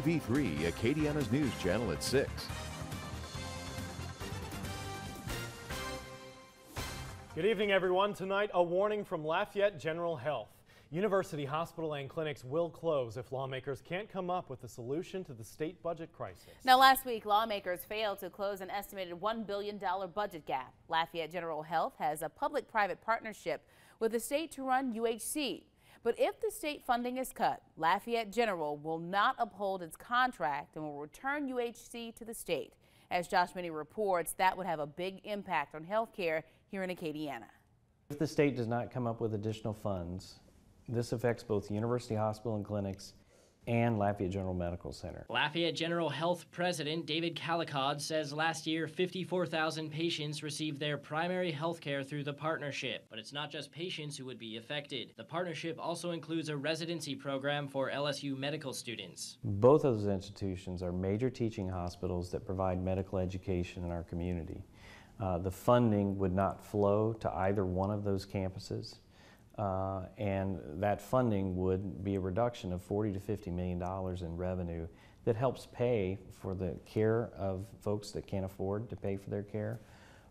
TV3, Acadiana's news channel at 6. Good evening, everyone. Tonight, a warning from Lafayette General Health. University hospital and clinics will close if lawmakers can't come up with a solution to the state budget crisis. Now, last week, lawmakers failed to close an estimated $1 billion budget gap. Lafayette General Health has a public-private partnership with the state to run UHC. But if the state funding is cut, Lafayette General will not uphold its contract and will return UHC to the state. As Josh Minnie reports, that would have a big impact on health care here in Acadiana. If the state does not come up with additional funds, this affects both the University Hospital and Clinics and Lafayette General Medical Center. Lafayette General Health President David Calicod says last year 54,000 patients received their primary health care through the partnership. But it's not just patients who would be affected. The partnership also includes a residency program for LSU medical students. Both of those institutions are major teaching hospitals that provide medical education in our community. The funding would not flow to either one of those campuses. And that funding would be a reduction of $40 to $50 million in revenue that helps pay for the care of folks that can't afford to pay for their care,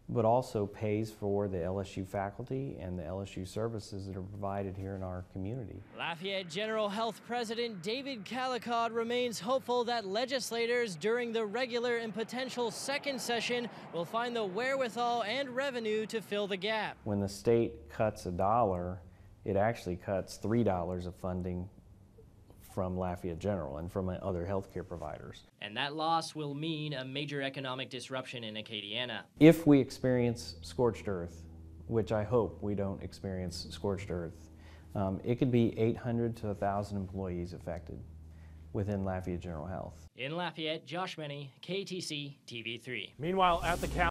but also pays for the LSU faculty and the LSU services that are provided here in our community. Lafayette General Health President David Calicod remains hopeful that legislators during the regular and potential second session will find the wherewithal and revenue to fill the gap. When the state cuts $1, it actually cuts $3 of funding from Lafayette General and from other healthcare providers. And that loss will mean a major economic disruption in Acadiana. If we experience scorched earth, which I hope we don't experience scorched earth, it could be 800 to 1,000 employees affected within Lafayette General Health. In Lafayette, Josh Minnie, KTC TV3. Meanwhile, at the Capitol,